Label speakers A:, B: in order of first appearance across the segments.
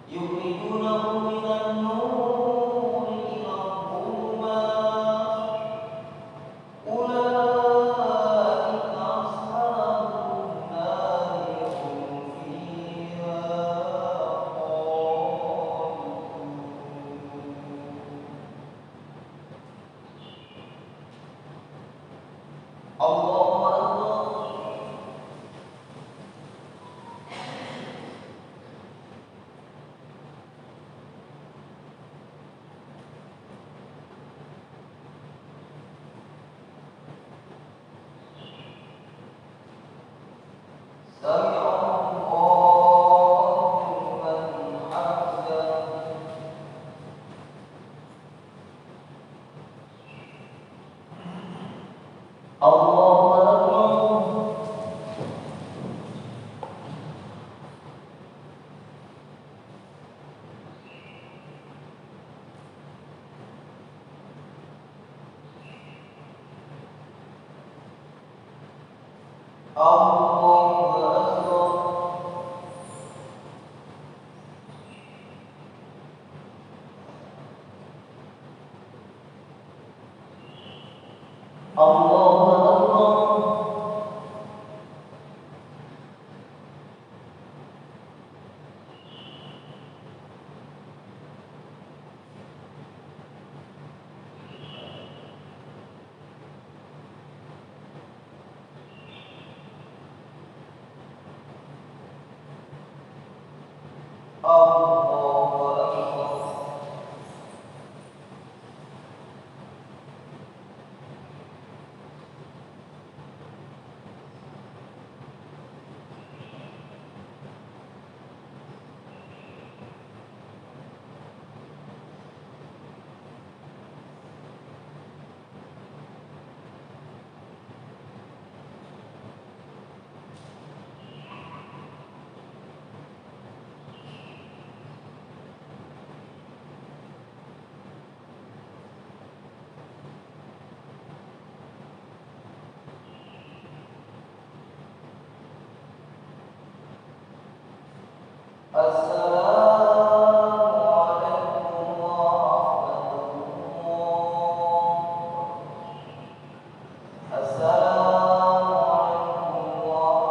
A: يخرجونهم من النور إلى الظلمات أولئك أصحاب النار هم فيها خالدون. الله أكبر. سمع الله لمن حمده. الله أكبر. الله أكبر. الله أكبر. الله أكبر. السلام عليكم ورحمة الله. السلام عليكم ورحمة الله.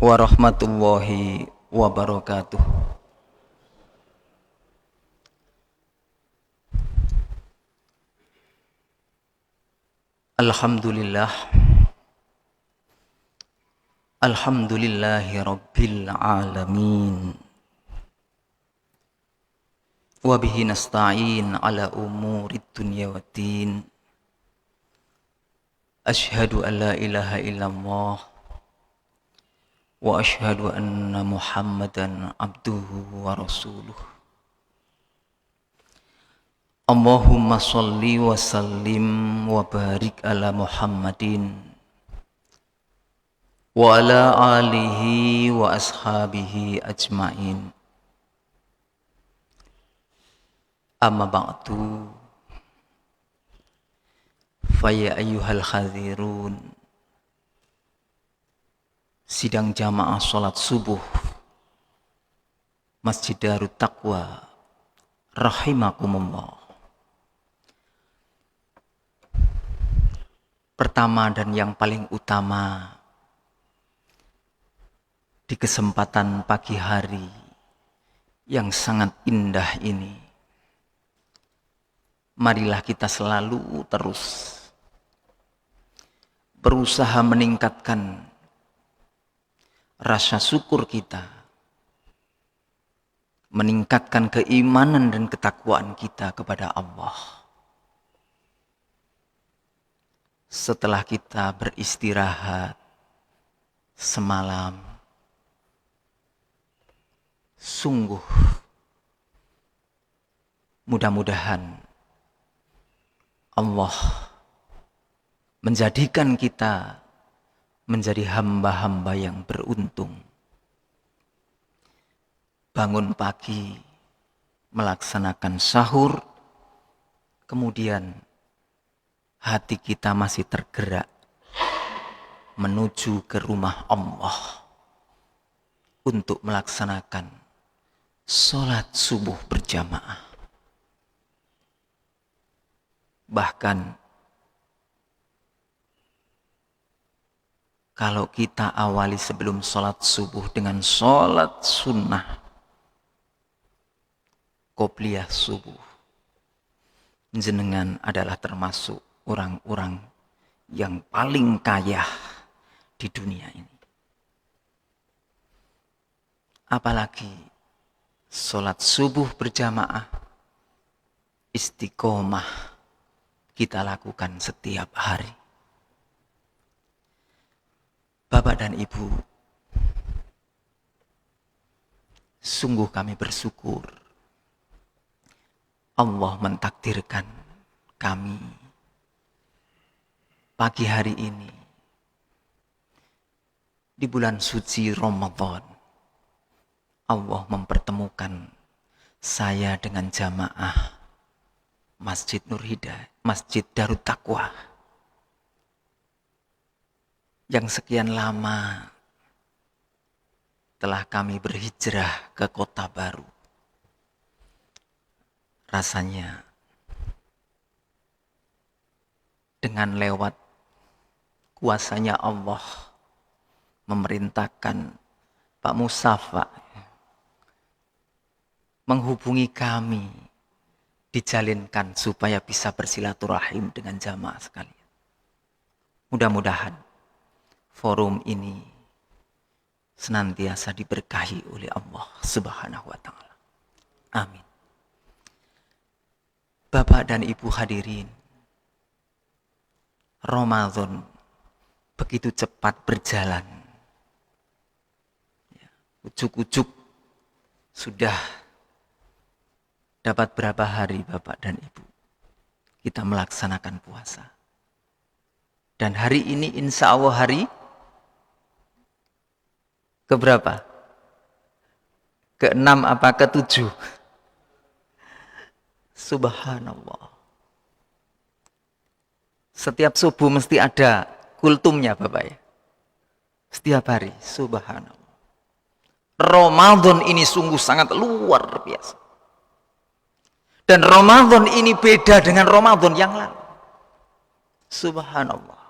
B: Warahmatullahi wabarakatuh. Alhamdulillah. Alhamdulillahi rabbil alamin. Wa bihi nasta'in ala umurid dunya waddin. Ashhadu an la ilaha illallah wa ashhadu anna Muhammadan abduhu wa rasuluh. Allahumma sholli wa sallim wa barik ala Muhammadin wa ala alihi wa ashabihi ajmain. Amma ba'du. Faya ayyuhal hadirun. Sidang jamaah sholat subuh Masjid Darut Taqwa rahimakumullah. Pertama dan yang paling utama, di kesempatan pagi hari yang sangat indah ini, marilah kita selalu terus berusaha meningkatkan rasa syukur kita, meningkatkan keimanan dan ketakwaan kita kepada Allah. Setelah kita beristirahat semalam, sungguh mudah-mudahan Allah menjadikan kita menjadi hamba-hamba yang beruntung. Bangun pagi, melaksanakan sahur, kemudian hati kita masih tergerak menuju ke rumah Allah untuk melaksanakan sholat subuh berjamaah. Bahkan kalau kita awali sebelum sholat subuh dengan sholat sunnah, qobliyah subuh, jenengan adalah termasuk orang-orang yang paling kaya di dunia ini. Apalagi sholat subuh berjamaah, istiqomah kita lakukan setiap hari. Bapak dan Ibu, sungguh kami bersyukur Allah mentakdirkan kami pagi hari ini di bulan suci Ramadan. Allah mempertemukan saya dengan jamaah Masjid Nur Hidayah, Masjid Darut Taqwa yang sekian lama telah kami berhijrah ke kota baru. Rasanya dengan lewat kuasanya Allah memerintahkan Pak Musafa menghubungi kami, dijalinkan supaya bisa bersilaturahim dengan jamaah sekalian. Mudah-mudahan forum ini senantiasa diberkahi oleh Allah Subhanahu wa taala. Amin. Bapak dan Ibu hadirin, Ramadan begitu cepat berjalan. Ujuk-ujuk sudah dapat berapa hari Bapak dan Ibu kita melaksanakan puasa. Dan hari ini insya Allah hari keberapa? Ke-6 apa ke-7? Subhanallah. Setiap subuh mesti ada kultumnya Bapak ya. Setiap hari, subhanallah. Ramadan ini sungguh sangat luar biasa. Dan Ramadan ini beda dengan Ramadan yang lalu. Subhanallah.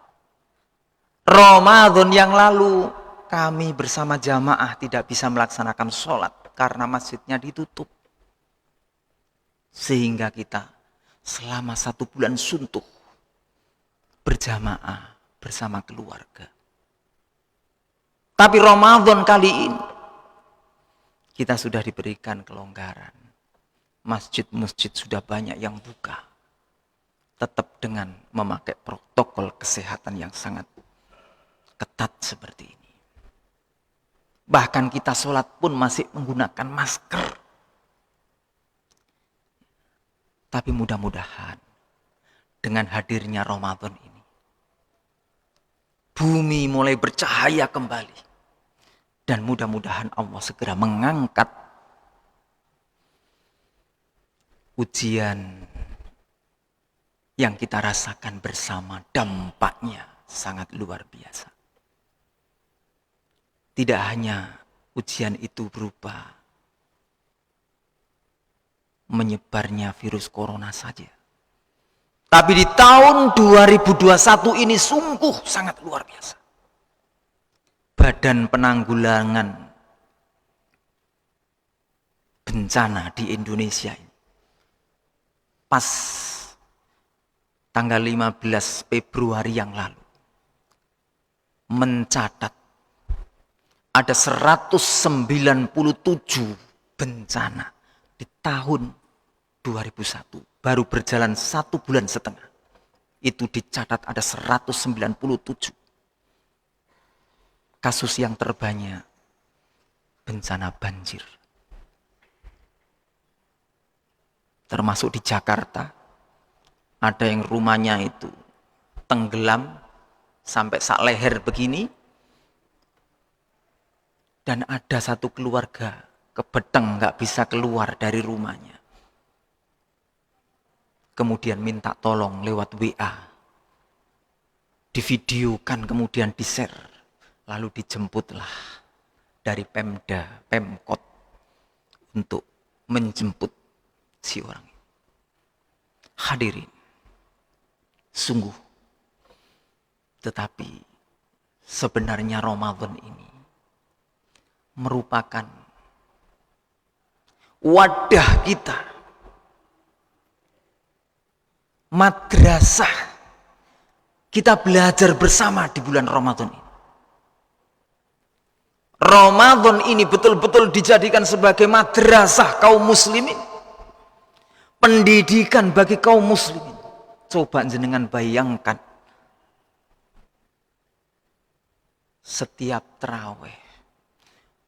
B: Ramadan yang lalu kami bersama jamaah tidak bisa melaksanakan sholat karena masjidnya ditutup. Sehingga kita selama 1 bulan suntuk berjamaah bersama keluarga. Tapi Ramadan kali ini kita sudah diberikan kelonggaran. Masjid-masjid sudah banyak yang buka. Tetap dengan memakai protokol kesehatan yang sangat ketat seperti ini. Bahkan kita sholat pun masih menggunakan masker. Tapi mudah-mudahan dengan hadirnya Ramadan ini, bumi mulai bercahaya kembali. Dan mudah-mudahan Allah segera mengangkat ujian yang kita rasakan bersama, dampaknya sangat luar biasa. Tidak hanya ujian itu berupa menyebarnya virus corona saja, Tapi di tahun 2021 ini sungguh sangat luar biasa. Badan Penanggulangan Bencana di Indonesia ini, pas tanggal 15 Februari yang lalu, mencatat ada 197 bencana di tahun 2001. Baru berjalan 1 bulan setengah. Itu dicatat ada 197. Kasus yang terbanyak bencana banjir. Termasuk di Jakarta, ada yang rumahnya itu tenggelam sampai sak leher begini. Dan ada satu keluarga kebeteng gak bisa keluar dari rumahnya. Kemudian minta tolong lewat WA. Divideokan kemudian di-share. Lalu dijemputlah dari Pemda, Pemkot untuk menjemput si orang. Hadirin, sungguh. Tetapi sebenarnya Ramadan ini merupakan wadah kita, madrasah kita belajar bersama di bulan Ramadan ini. Ramadan ini betul-betul dijadikan sebagai madrasah kaum muslimin, pendidikan bagi kaum muslimin. Coba jenengan bayangkan, setiap tarawih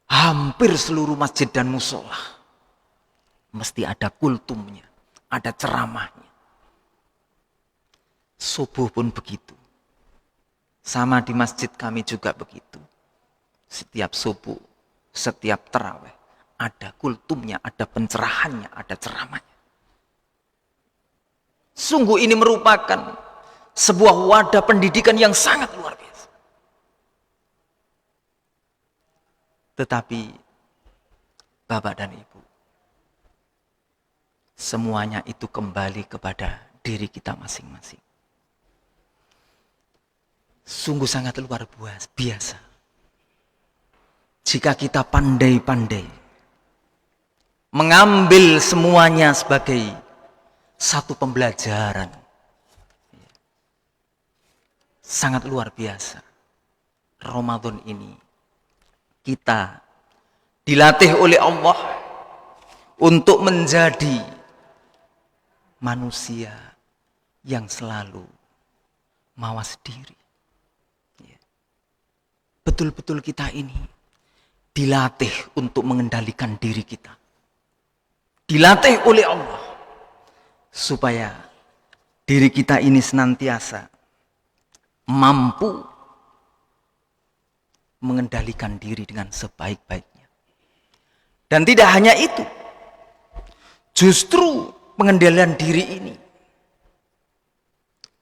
B: hampir seluruh masjid dan musola mesti ada kultumnya, ada ceramahnya. Subuh pun begitu. Sama di masjid kami juga begitu. Setiap subuh, setiap tarawih ada kultumnya, ada pencerahannya, ada ceramahnya. Sungguh ini merupakan sebuah wadah pendidikan yang sangat luar biasa. Tetapi Bapak dan Ibu, semuanya itu kembali kepada diri kita masing-masing. Sungguh sangat luar biasa jika kita pandai-pandai mengambil semuanya sebagai satu pembelajaran. Sangat luar biasa. Ramadan ini kita dilatih oleh Allah untuk menjadi manusia yang selalu mawas diri. Betul-betul kita ini dilatih untuk mengendalikan diri kita. Dilatih oleh Allah supaya diri kita ini senantiasa mampu mengendalikan diri dengan sebaik-baiknya. Dan tidak hanya itu, justru pengendalian diri ini,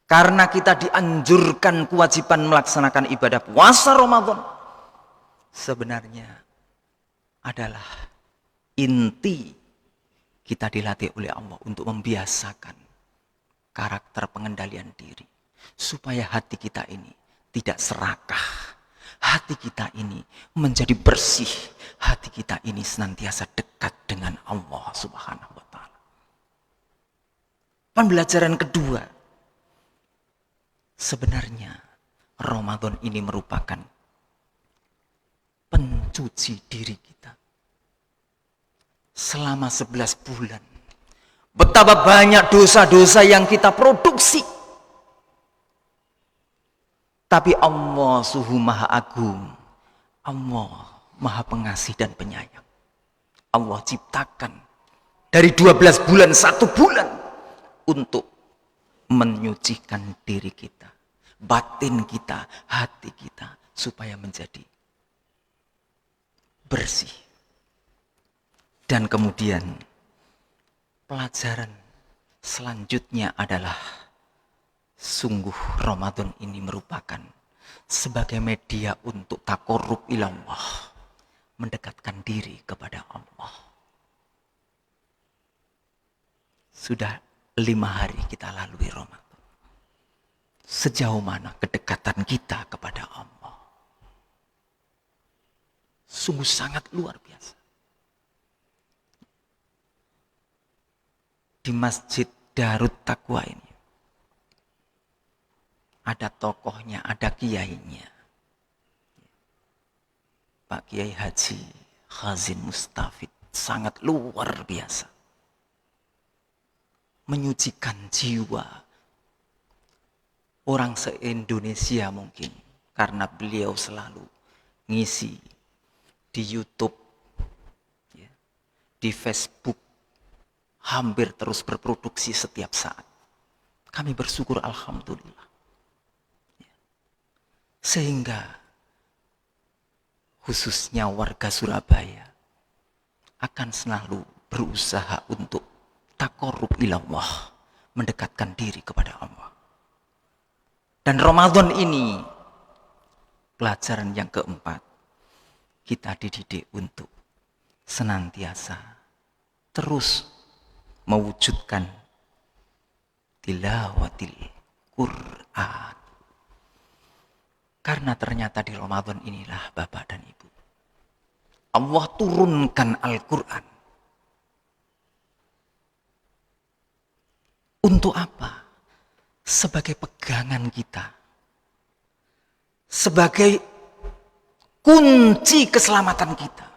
B: karena kita dianjurkan kewajiban melaksanakan ibadah puasa Ramadan, sebenarnya adalah inti kita dilatih oleh Allah untuk membiasakan karakter pengendalian diri. Supaya hati kita ini tidak serakah. Hati kita ini menjadi bersih. Hati kita ini senantiasa dekat dengan Allah Subhanahu wa ta'ala. Pembelajaran kedua, sebenarnya Ramadan ini merupakan pencuci diri kita. Selama 11 bulan, betapa banyak dosa-dosa yang kita produksi. Tapi Allah Subhanahu Maha Agung, Allah Maha Pengasih dan Penyayang. Allah ciptakan dari 12 bulan 1 bulan untuk menyucikan diri kita, batin kita, hati kita, supaya menjadi bersih. Dan kemudian pelajaran selanjutnya adalah sungguh Ramadan ini merupakan sebagai media untuk taqarrub ilallah, mendekatkan diri kepada Allah. Sudah 5 hari kita lalui Ramadan. sejauh mana kedekatan kita kepada Allah. Sungguh sangat luar biasa. Di Masjid Darut Taqwa ini ada tokohnya, ada kiainya. Pak Kiai Haji Khazin Mustafid, sangat luar biasa. Menyucikan jiwa orang se-Indonesia mungkin, karena beliau selalu ngisi di YouTube, di Facebook, hampir terus berproduksi setiap saat. Kami bersyukur alhamdulillah. Sehingga khususnya warga Surabaya akan selalu berusaha untuk taqarrub ilallah, mendekatkan diri kepada Allah. Dan Ramadan ini pelajaran yang keempat, kita dididik untuk senantiasa terus mewujudkan tilawatil Quran. Karena ternyata di Ramadan inilah Bapak dan Ibu, Allah turunkan Al-Quran. Untuk apa? Sebagai pegangan kita. Sebagai kunci keselamatan kita.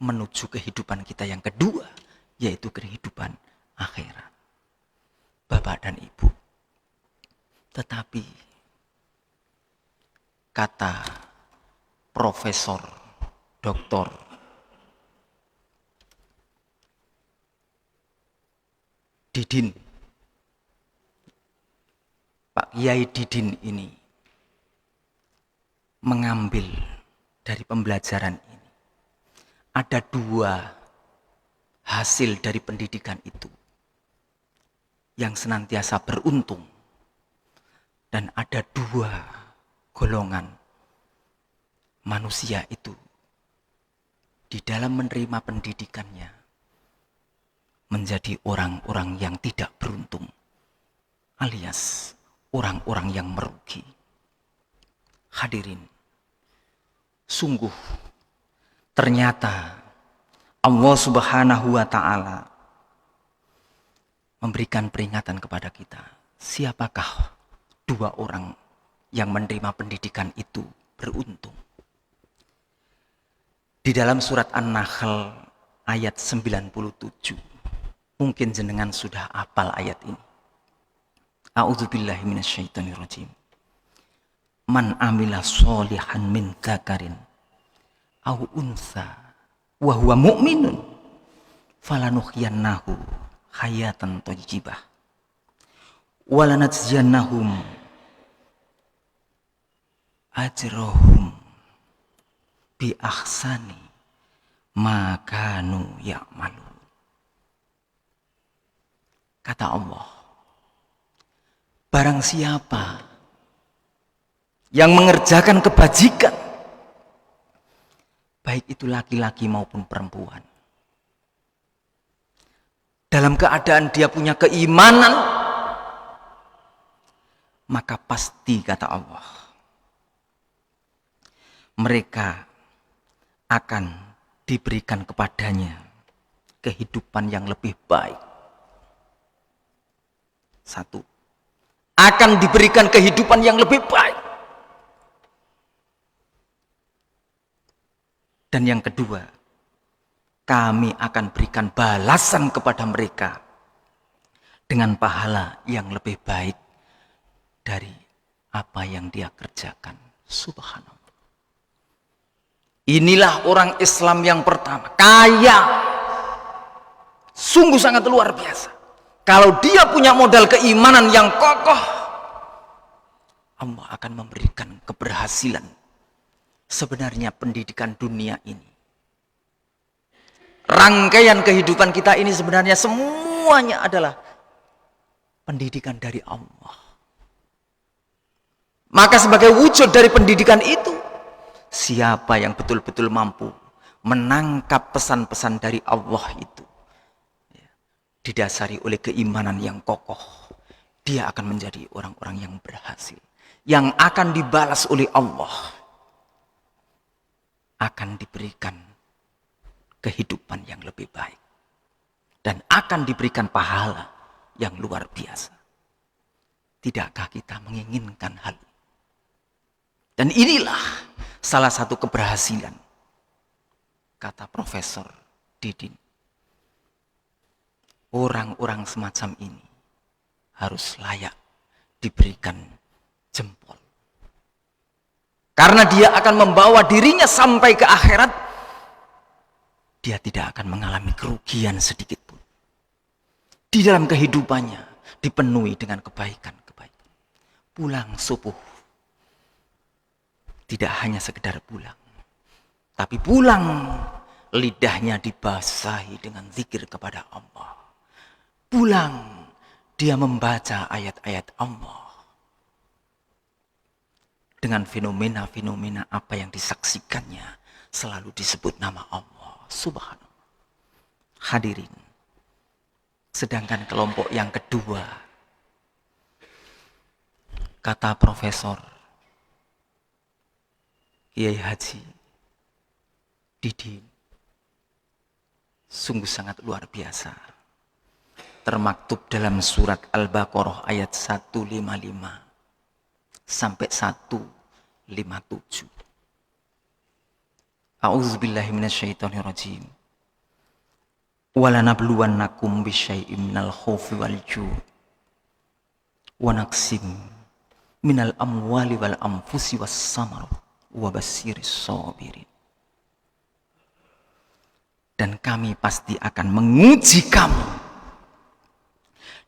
B: Menuju kehidupan kita yang kedua, yaitu kehidupan akhirat. Bapak dan Ibu. Tetapi kata Profesor Dr. Didin, Pak Kiai Didin ini mengambil dari pembelajaran ini. Ada dua hasil dari pendidikan itu yang senantiasa beruntung. Dan ada dua golongan manusia itu di dalam menerima pendidikannya menjadi orang-orang yang tidak beruntung, alias orang-orang yang merugi. Hadirin, sungguh ternyata Allah Subhanahu wa Ta'ala memberikan peringatan kepada kita. Siapakah dua orang yang menerima pendidikan itu beruntung? Di dalam surat An-Nahl ayat 97, mungkin jenengan sudah hafal ayat ini. A'udzubillahi minasyaitonirrajim. Man amila sholihan min dzakarin aw untha wa huwa mu'minun falanuhyiyannahu hayatan thayyibah wa lanajziyannahum ajrahum bi ahsani ma kanu ya'malun. Kata Allah, barang siapa yang mengerjakan kebajikan, baik itu laki-laki maupun perempuan, dalam keadaan dia punya keimanan, maka pasti, kata Allah, mereka akan diberikan kepadanya kehidupan yang lebih baik. Satu, akan diberikan kehidupan yang lebih baik. Dan yang kedua, kami akan berikan balasan kepada mereka dengan pahala yang lebih baik dari apa yang dia kerjakan. Subhanallah. Inilah orang Islam yang pertama, kaya, sungguh sangat luar biasa. Kalau dia punya modal keimanan yang kokoh, Allah akan memberikan keberhasilan. Sebenarnya pendidikan dunia ini, rangkaian kehidupan kita ini sebenarnya semuanya adalah pendidikan dari Allah. Maka sebagai wujud dari pendidikan itu, siapa yang betul-betul mampu menangkap pesan-pesan dari Allah itu, didasari oleh keimanan yang kokoh, dia akan menjadi orang-orang yang berhasil, yang akan dibalas oleh Allah, akan diberikan kehidupan yang lebih baik, dan akan diberikan pahala yang luar biasa. Tidakkah kita menginginkan hal ini? Dan inilah salah satu keberhasilan, kata Profesor Didin. Orang-orang semacam ini harus layak diberikan jempol. Karena dia akan membawa dirinya sampai ke akhirat, dia tidak akan mengalami kerugian sedikit pun. Di dalam kehidupannya dipenuhi dengan kebaikan-kebaikan. Pulang subuh, tidak hanya sekedar pulang, tapi pulang lidahnya dibasahi dengan zikir kepada Allah. Pulang dia membaca ayat-ayat Allah. Dengan fenomena-fenomena apa yang disaksikannya, selalu disebut nama Allah. Subhanallah. Hadirin, sedangkan kelompok yang kedua, kata Profesor Kiai Haji Didin, sungguh sangat luar biasa. Termaktub dalam surat Al-Baqarah ayat 155 sampai 157. A'udzubillahi minasyaitonirrajim. Walanabluwannakum bisyai'im minal khaufi wal ju' wa naqsim minal amwali wal anfusi was samarat wa basyiris sabirin. Dan kami pasti akan menguji kamu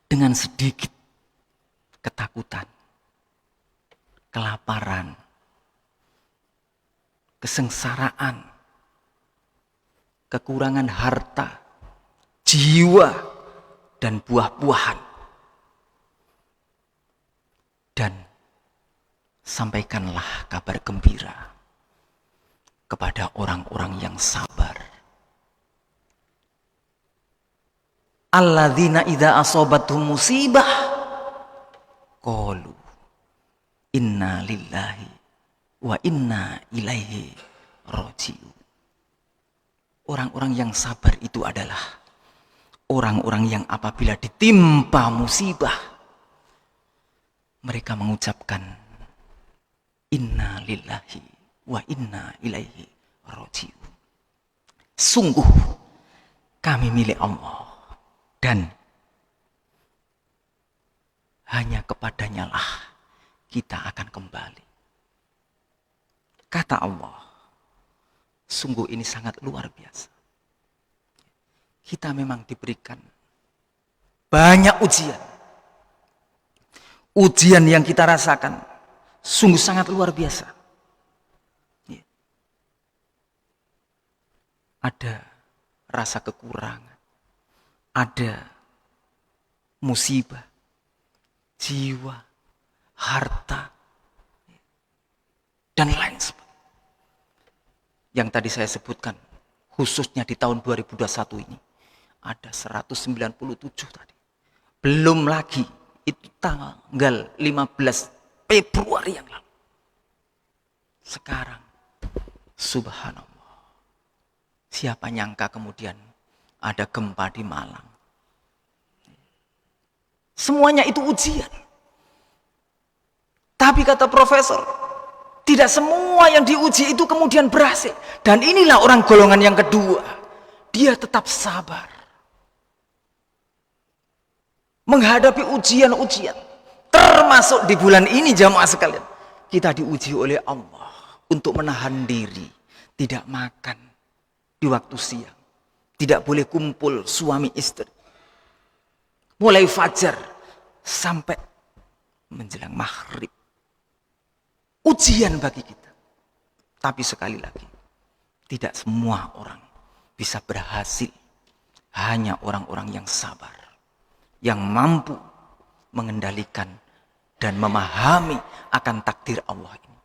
B: dengan sedikit ketakutan, kelaparan, kesengsaraan, kekurangan harta, jiwa, dan buah-buahan. Dan sampaikanlah kabar gembira kepada orang-orang yang sabar. Alladzina idza asabathum musibah qalu inna lillahi wa inna ilaihi raji'un. Orang-orang yang sabar itu adalah orang-orang yang apabila ditimpa musibah, mereka mengucapkan inna lillahi wa inna ilaihi raji'un. Sungguh kami milik Allah dan hanya kepadanya lah kita akan kembali. Kata Allah, sungguh ini sangat luar biasa. Kita memang diberikan banyak ujian. Ujian yang kita rasakan sungguh sangat luar biasa. Ada rasa kekurangan, ada musibah, jiwa, harta, dan lain sebagainya. Yang tadi saya sebutkan, khususnya di tahun 2021 ini, ada 197 tadi. Belum lagi, itu tanggal 15 Februari yang lalu. Sekarang, subhanallah. Siapa nyangka kemudian ada gempa di Malang. Semuanya itu ujian. Tapi kata profesor, tidak semua yang diuji itu kemudian berhasil. Dan inilah orang golongan yang kedua. Dia tetap sabar. Menghadapi ujian-ujian. Termasuk di bulan ini jamaah sekalian. Kita diuji oleh Allah untuk menahan diri. Tidak makan di waktu siang. Tidak boleh kumpul suami istri. Mulai fajar sampai menjelang maghrib. Ujian bagi kita. Tapi sekali lagi, tidak semua orang bisa berhasil. Hanya orang-orang yang sabar. Yang mampu mengendalikan dan memahami akan takdir Allah ini.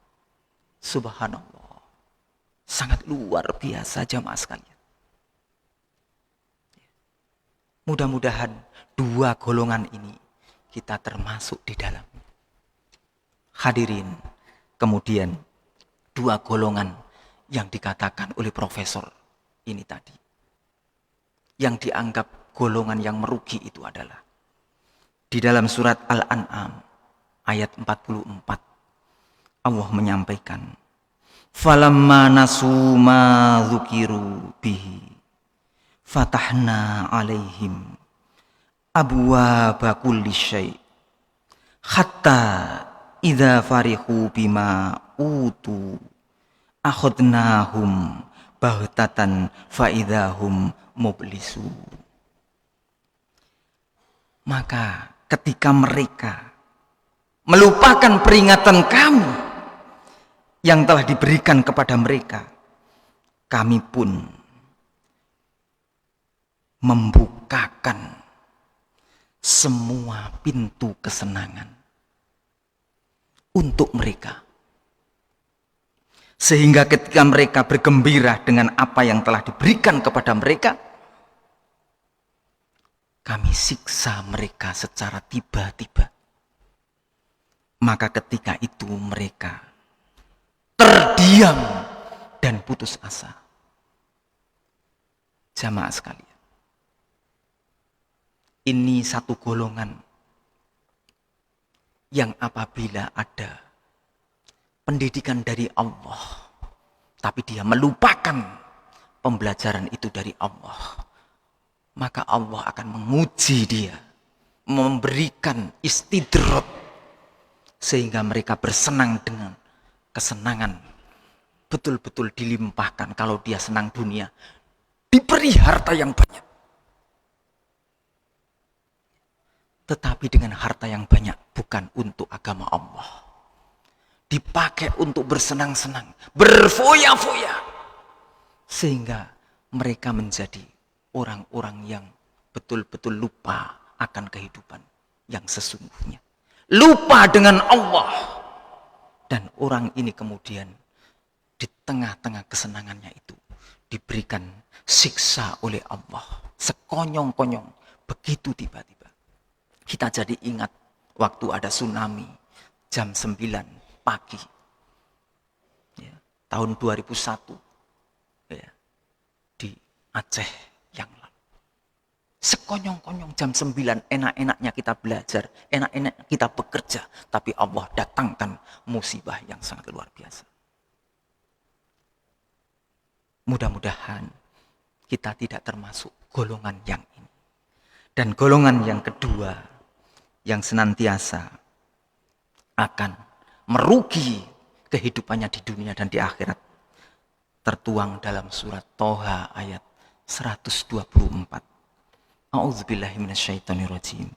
B: Subhanallah. Sangat luar biasa jamaah sekalian. Mudah-mudahan dua golongan ini kita termasuk di dalamnya. Hadirin, kemudian dua golongan yang dikatakan oleh profesor ini tadi. Yang dianggap golongan yang merugi itu adalah di dalam surat Al-An'am ayat 44 Allah menyampaikan, falamma nasu ma dzukiru bihi fatahna alaihim abwaaba kulli syai' hatta idza farihu bima utu akhadnahum baghtatan fa idzahum mublisu. Maka ketika mereka melupakan peringatan kami yang telah diberikan kepada mereka, kami pun membukakan semua pintu kesenangan untuk mereka. Sehingga ketika mereka bergembira dengan apa yang telah diberikan kepada mereka, kami siksa mereka secara tiba-tiba. Maka ketika itu mereka terdiam dan putus asa. Jamaah sekalian, ini satu golongan yang apabila ada pendidikan dari Allah, tapi dia melupakan pembelajaran itu dari Allah, maka Allah akan menguji dia, memberikan istidrat, sehingga mereka bersenang dengan kesenangan, betul-betul dilimpahkan. Kalau dia senang dunia, diberi harta yang banyak. Tetapi dengan harta yang banyak bukan untuk agama Allah, dipakai untuk bersenang-senang, berfoya-foya, sehingga mereka menjadi orang-orang yang betul-betul lupa akan kehidupan yang sesungguhnya, lupa dengan Allah. Dan orang ini kemudian di tengah-tengah kesenangannya itu diberikan siksa oleh Allah sekonyong-konyong, begitu tiba-tiba. Kita jadi ingat waktu ada tsunami jam 9 pagi ya, tahun 2001 ya, di Aceh yang lalu. Sekonyong-konyong jam 9, enak-enaknya kita belajar, enak-enaknya kita bekerja, tapi Allah datangkan musibah yang sangat luar biasa. Mudah-mudahan kita tidak termasuk golongan yang ini. Dan golongan yang kedua yang senantiasa akan merugi kehidupannya di dunia dan di akhirat, tertuang dalam surat Toha ayat 124. A'udzubillahi minasyaitonirrajim.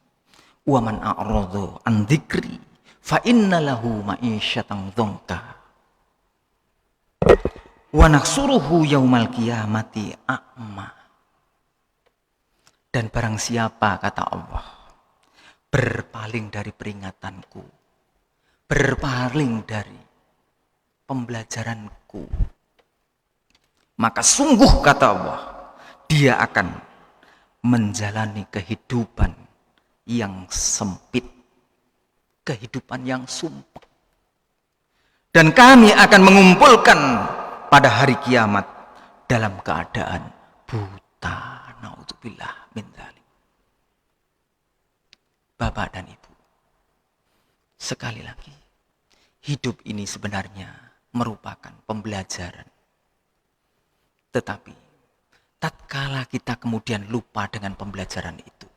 B: Wa man a'radha an dzikri fa inna lahu ma'isyatan dzonka wa nahsuruhu yaumal qiyamati a'ma. Dan barang siapa, kata Allah, berpaling dari peringatanku, berpaling dari pembelajaranku, maka sungguh, kata Allah, dia akan menjalani kehidupan yang sempit, kehidupan yang sumpek. Dan kami akan mengumpulkan pada hari kiamat dalam keadaan buta. Naudzubillah min dzalik. Bapak dan Ibu, sekali lagi, hidup ini sebenarnya merupakan pembelajaran. Tetapi tatkala kita kemudian lupa dengan pembelajaran itu,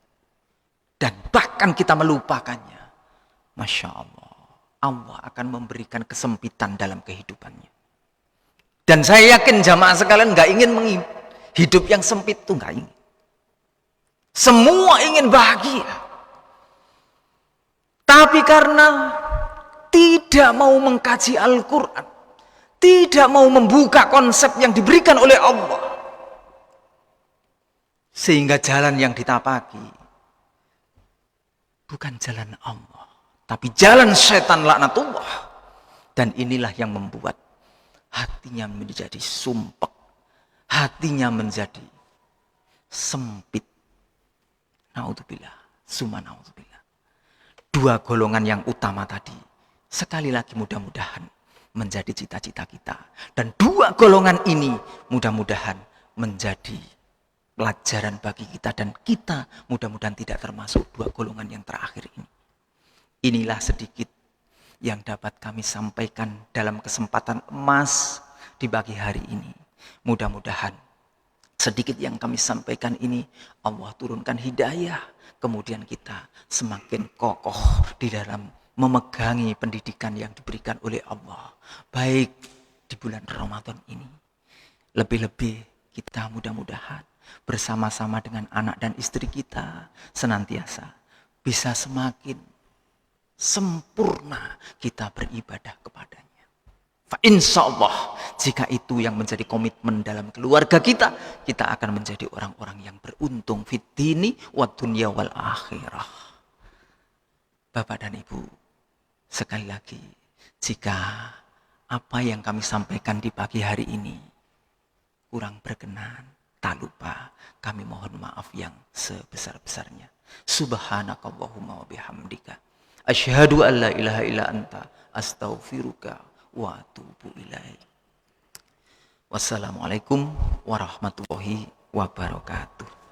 B: dan bahkan kita melupakannya, Masya Allah, Allah akan memberikan kesempitan dalam kehidupannya. Dan saya yakin jamaah sekalian gak ingin hidup yang sempit itu gak ingin. Semua ingin bahagia. Tapi karena tidak mau mengkaji Al-Quran, tidak mau membuka konsep yang diberikan oleh Allah, sehingga jalan yang ditapaki bukan jalan Allah, tapi jalan setan laknatullah. Dan inilah yang membuat hatinya menjadi sumpek, hatinya menjadi sempit. Naudzubillah, summa naudzubillah. dua golongan yang utama tadi, sekali lagi mudah-mudahan menjadi cita-cita kita. Dan dua golongan ini mudah-mudahan menjadi pelajaran bagi kita, dan kita mudah-mudahan tidak termasuk dua golongan yang terakhir ini. Inilah sedikit yang dapat kami sampaikan dalam kesempatan emas di pagi hari ini. Mudah-mudahan sedikit yang kami sampaikan ini Allah turunkan hidayah, kemudian kita semakin kokoh di dalam memegangi pendidikan yang diberikan oleh Allah, baik di bulan Ramadan ini. Lebih-lebih kita mudah-mudahan bersama-sama dengan anak dan istri kita senantiasa bisa semakin sempurna kita beribadah kepadanya. Fa insyaallah, jika itu yang menjadi komitmen dalam keluarga kita, kita akan menjadi orang-orang yang beruntung fid dini wad dunya wal akhirah. Bapak dan Ibu, sekali lagi, jika apa yang kami sampaikan di pagi hari ini kurang berkenan, tak lupa kami mohon maaf yang sebesar-besarnya. Subhanakallahumma wa bihamdika asyhadu an la ilaha illa anta astaghfiruka wa atubu ilaik. Wassalamualaikum warahmatullahi wabarakatuh.